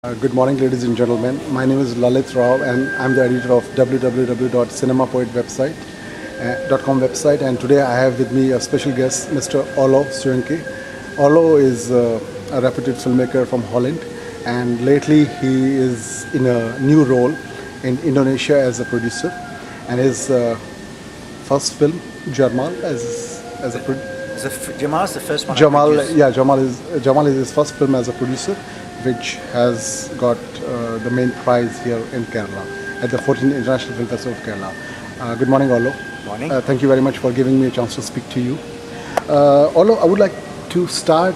Good morning, ladies and gentlemen. My name is Lalit Rao, and I'm the editor of www.cinemapoetwebsite.com website. And today I have with me a special guest, Mr. Orlow Seunke. Orlow is a reputed filmmaker from Holland, and lately he is in a new role in Indonesia as a producer. And his first film, Jamal, as a producer. Jamal's the first one. Jamal is his first film as a producer, which has got the main prize here in Kerala at the 14th International Film Festival of Kerala. Good morning, Orlow. Morning. Thank you very much for giving me a chance to speak to you. Orlow, I would like to start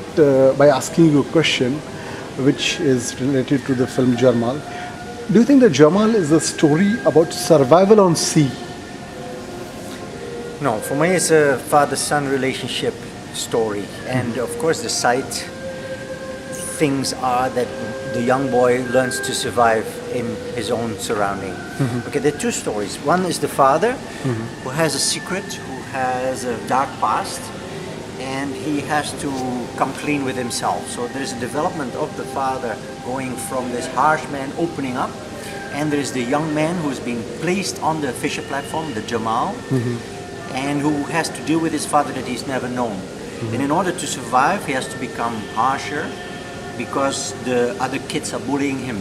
by asking you a question which is related to the film Jamal. Do you think that Jamal is a story about survival on sea? No, for me it's a father-son relationship story. And of course the side things are that the young boy learns to survive in his own surrounding. Okay, there are two stories. One is the father who has a secret, who has a dark past, and he has to come clean with himself. So there's a development of the father going from this harsh man opening up, and there's the young man who's being placed on the fisher platform, the Jamal, and who has to deal with his father that he's never known. And in order to survive, he has to become harsher because the other kids are bullying him.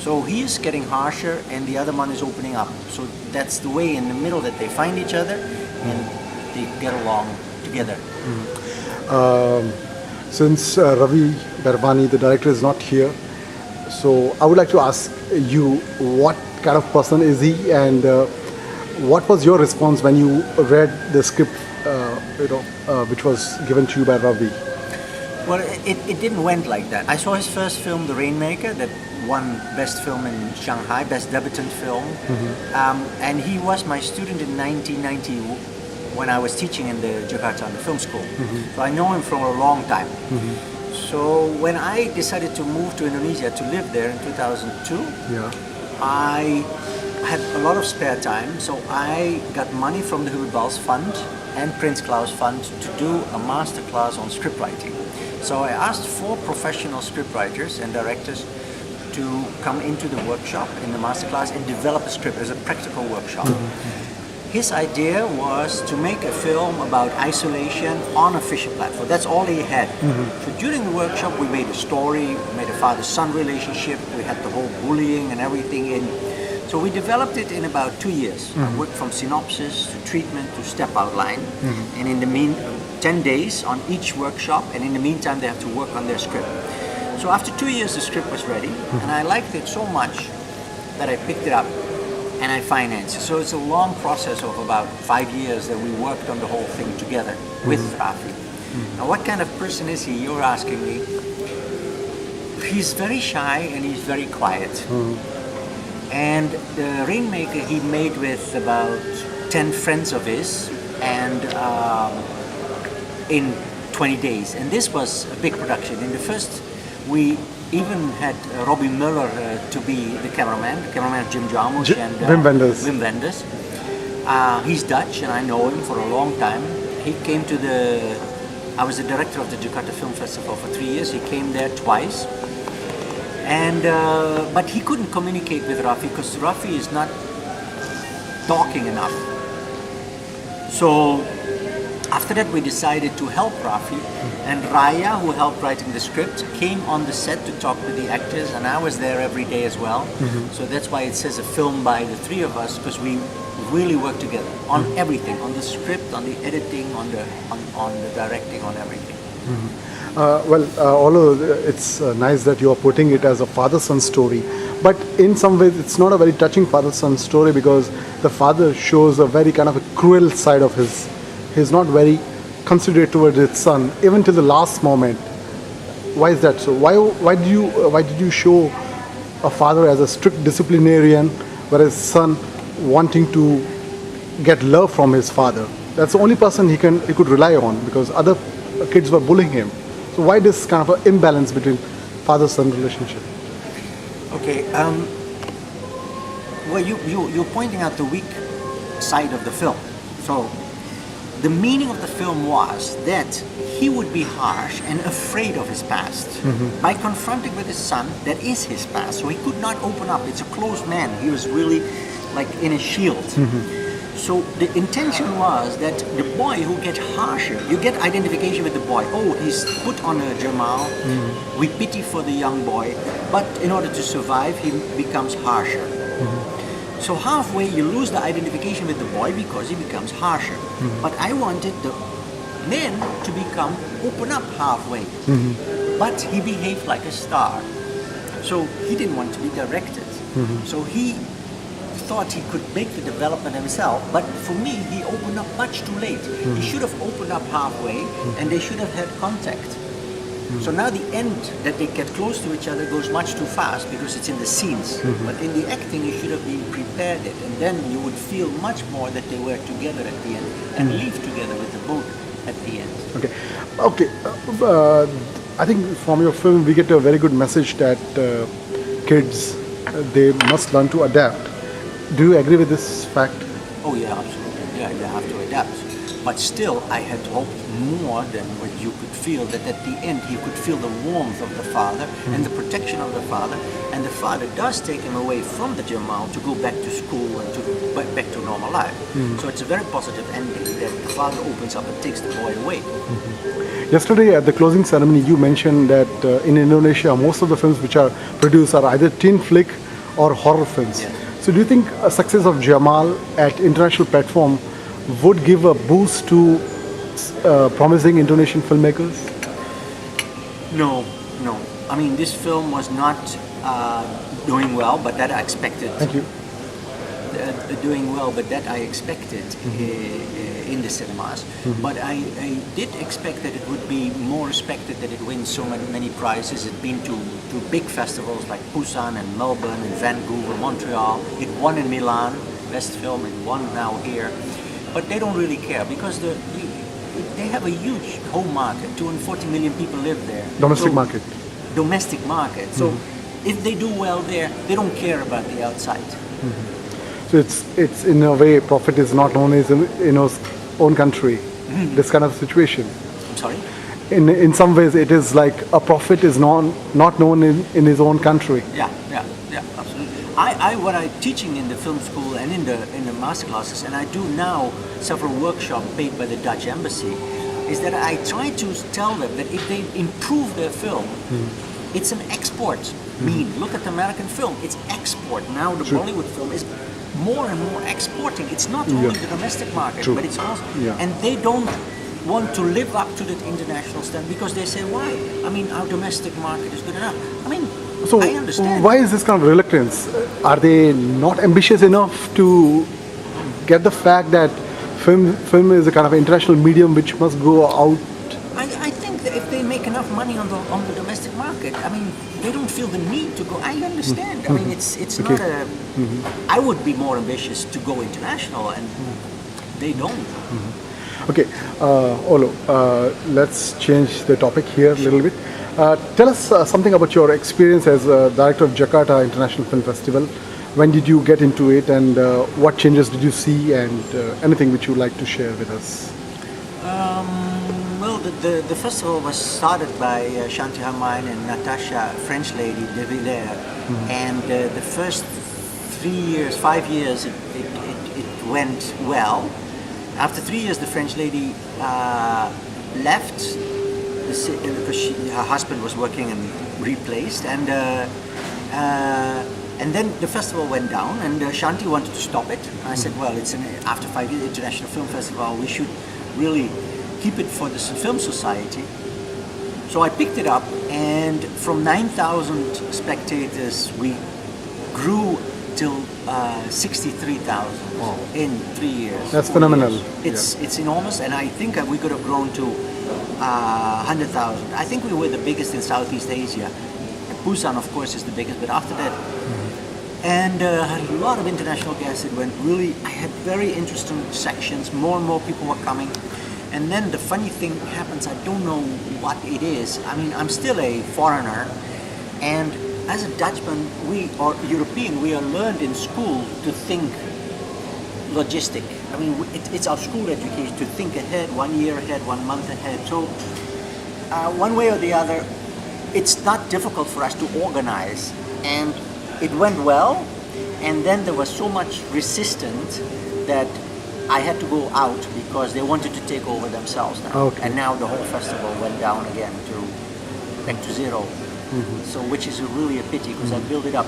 So he is getting harsher and the other one is opening up. So that's the way in the middle that they find each other and they get along together. Since Ravi Barbani, the director, is not here, so I would like to ask you, what kind of person is he, and what was your response when you read the script, which was given to you by Ravi? Well, it didn't went like that. I saw his first film, The Rainmaker, that won Best Film in Shanghai, Best Debutant Film. And he was my student in 1990 when I was teaching in the Jakarta Film School. So I know him for a long time. So when I decided to move to Indonesia to live there in 2002, I had a lot of spare time, so I got money from the Hubert Bals Fund and Prince Claus Fund to do a master class on script writing. So I asked 4 professional scriptwriters and directors to come into the workshop in the masterclass and develop a script as a practical workshop. His idea was to make a film about isolation on a fishing platform. That's all he had. So during the workshop we made a story, we made a father-son relationship, we had the whole bullying and everything in. So we developed it in about 2 years. I worked from synopsis to treatment to step outline. And in the 10 days on each workshop, and in the meantime they have to work on their script. So after 2 years the script was ready, and I liked it so much that I picked it up and I financed it. So it's a long process of about 5 years that we worked on the whole thing together with Rafi. Now what kind of person is he, you're asking me? He's very shy and he's very quiet. And the Rainmaker he made with about 10 friends of his, and in 20 days. And this was a big production. In the first, we even had Robbie Muller to be the cameraman Jim Jarmusch and Wim Wenders. Wim Wenders. He's Dutch and I know him for a long time. He came to I was the director of the Jakarta Film Festival for 3 years. He came there twice. And but he couldn't communicate with Rafi because Rafi is not talking enough. So after that we decided to help Rafi, and Raya, who helped writing the script, came on the set to talk with the actors, and I was there every day as well. So that's why it says a film by the 3 of us, because we really work together on everything, on the script, on the editing, on the directing, on everything. Although it's nice that you are putting it as a father-son story, but in some ways it's not a very touching father-son story, because the father shows a very kind of a cruel side of his. He's not very considerate towards his son, even till the last moment. Why is that so? Why did you show a father as a strict disciplinarian, whereas son wanting to get love from his father? That's the only person he could rely on, because other kids were bullying him. So why this kind of an imbalance between father-son relationship? Okay, well you're pointing out the weak side of the film. So the meaning of the film was that he would be harsh and afraid of his past. By confronting with his son, that is his past. So he could not open up. It's a closed man. He was really like in a shield. So the intention was that the boy who gets harsher, you get identification with the boy. Oh, he's put on a Jamal. We pity for the young boy, but in order to survive, he becomes harsher. So halfway you lose the identification with the boy because he becomes harsher. But I wanted the man to open up halfway. But he behaved like a star. So he didn't want to be directed. So he thought he could make the development himself, but for me he opened up much too late. He should have opened up halfway and they should have had contact. So now the end that they get close to each other goes much too fast because it's in the scenes. But in the acting you should have been prepared it, and then you would feel much more that they were together at the end and leave together with the boat at the end. Okay. I think from your film we get a very good message that kids they must learn to adapt. Do you agree with this fact? Oh yeah, absolutely. Yeah, they have to adapt. But still, I had hoped more than what you could feel, that at the end you could feel the warmth of the father and the protection of the father, and the father does take him away from the Jamal to go back to school and to back to normal life. So it's a very positive ending that the father opens up and takes the boy away. Yesterday at the closing ceremony you mentioned that in Indonesia most of the films which are produced are either teen flick or horror films. Yeah. So do you think a success of Jamal at international platform would give a boost to promising Indonesian filmmakers? No. I mean, this film was not doing well, but that I expected. Thank you. Doing well, but that I expected in the cinemas. But I did expect that it would be more respected, that it wins so many prizes. It's been to big festivals like Busan and Melbourne and Vancouver, Montreal. It won in Milan, best film. It won now here. But they don't really care because they have a huge home market. 240 million people live there. Domestic market. Domestic market. So if they do well there, they don't care about the outside. So it's in a way profit is not known as in his own country. This kind of situation. I'm sorry? In some ways it is like a prophet is not known in his own country. Yeah, absolutely. What I'm teaching in the film school and in the master classes, and I do now several workshops paid by the Dutch embassy, is that I try to tell them that if they improve their film, it's an export. Look at the American film; it's export. Now the Bollywood film is more and more exporting. It's not only the domestic market, but it's also, and they don't want to live up to that international standard because they say, why? I mean, our domestic market is good enough. I mean, so I understand. Why is this kind of reluctance? Are they not ambitious enough to get the fact that film is a kind of international medium which must go out? I think that if they make enough money on the domestic market, I mean, they don't feel the need to go. I understand. I mean, it's not a. I would be more ambitious to go international, and they don't. Okay, Orlow, let's change the topic here a little bit. Tell us something about your experience as a director of Jakarta International Film Festival. When did you get into it, and what changes did you see, and anything which you would like to share with us? Well, the festival was started by Shanti Harmain and Natasha, French lady, de Villers, and the first 5 years, it went well. After 3 years, the French lady left because her husband was working and replaced, and then the festival went down, and Shanti wanted to stop it. I said, well, it's after 5 years international film festival, we should really keep it for the film society. So I picked it up, and from 9,000 spectators, we grew till 63,000 in 3 years. That's phenomenal. It's enormous, and I think we could have grown to 100,000. I think we were the biggest in Southeast Asia. Busan, of course, is the biggest, but after that, and had a lot of international guests. It went really. I had very interesting sections. More and more people were coming, and then the funny thing happens. I don't know what it is. I mean, I'm still a foreigner, and as a Dutchman, or European, we are learned in school to think logistic. I mean, it's our school education to think ahead, 1 year ahead, 1 month ahead. So one way or the other, it's not difficult for us to organize. And it went well, and then there was so much resistance that I had to go out because they wanted to take over themselves now. Okay. And now the whole festival went down again back to zero. So which is really a pity because I built it up,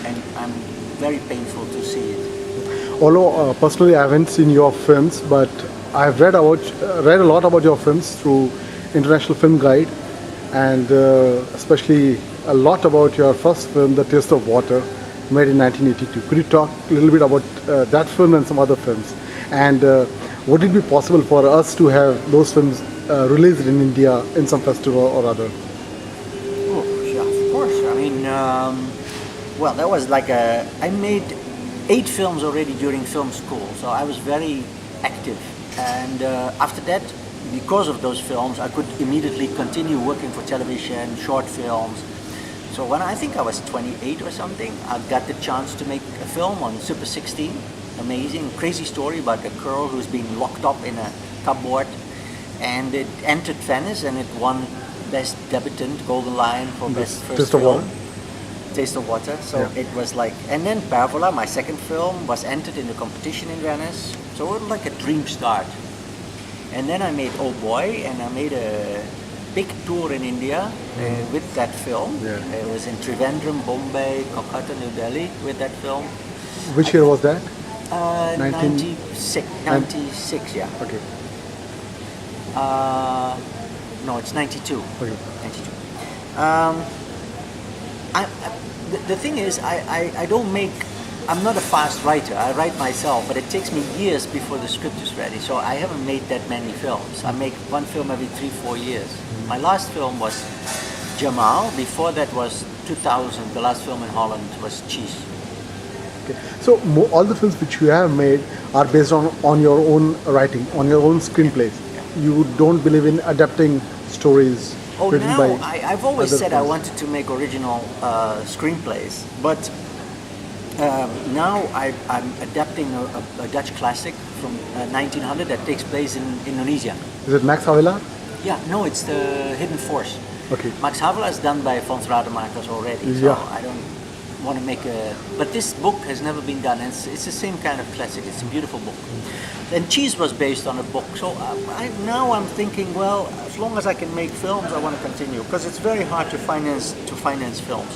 and I'm very painful to see it. Although personally I haven't seen your films, but I've read a lot about your films through International Film Guide, and especially a lot about your first film, The Taste of Water, made in 1982. Could you talk a little bit about that film and some other films? And would it be possible for us to have those films released in India in some festival or other? Oh, yeah, of course. I mean, well, that was like I made 8 films already during film school, so I was very active. And after that, because of those films, I could immediately continue working for television, short films. So when I think I was 28 or something, I got the chance to make a film on Super 16. Amazing, crazy story about a girl who's been locked up in a cupboard. And it entered Venice and it won Best Debutant, Golden Lion for Best First Taste of Film. Water. Taste of Water. So Yeah. it was like, and then Pervola, my second film, was entered in the competition in Venice. So it was like a dream start. And then I made Oh Boy, and I made a big tour in India with that film. Yeah. It was in Trivandrum, Bombay, Kolkata, New Delhi with that film. Which year was that? 96, 96, yeah. Okay. No, it's 92. Okay. 92. The thing is, I don't make, I'm not a fast writer. I write myself, but it takes me years before the script is ready. So I haven't made that many films. I make one film every 3-4 years. My last film was Jamal. Before that was 2000. The last film in Holland was Cheese. Okay. So all the films which you have made are based on your own writing, on your own screenplays. You don't believe in adapting stories Oh, written now by I've always other said I films. wanted to make original screenplays, but now I'm adapting a Dutch classic from 1900 that takes place in Indonesia. Is it Max Havelaar? Yeah, no, it's the Hidden Force. Okay. Max Havelaar is done by Fons Rademakers already, so Yeah. I don't want to make a... But this book has never been done, and it's the same kind of classic. It's a beautiful book. And Cheese was based on a book, so now I'm thinking, well, as long as I can make films, I want to continue, because it's very hard to finance films.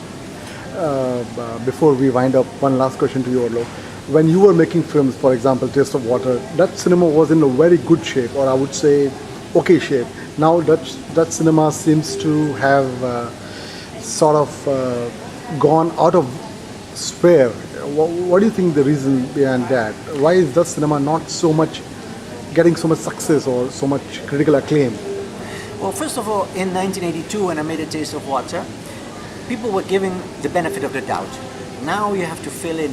Before we wind up, one last question to you, Orlow. When you were making films, for example, Taste of Water, Dutch cinema was in a very good shape, or I would say okay shape. Now Dutch cinema seems to have sort of gone out of sphere. What do you think the reason behind that? Why is Dutch cinema not so much getting so much success or so much critical acclaim? Well, first of all, in 1982, when I made A Taste of Water, people were giving the benefit of the doubt. Now you have to fill in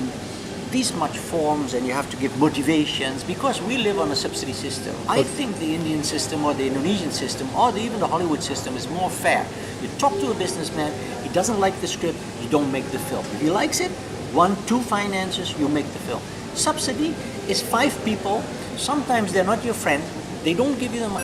these much forms and you have to give motivations because we live on a subsidy system. I think the Indian system or the Indonesian system or even the Hollywood system is more fair. You talk to a businessman, he doesn't like the script, you don't make the film. If he likes it, 1-2 financiers, you make the film. Subsidy is 5 people, sometimes they're not your friend, they don't give you the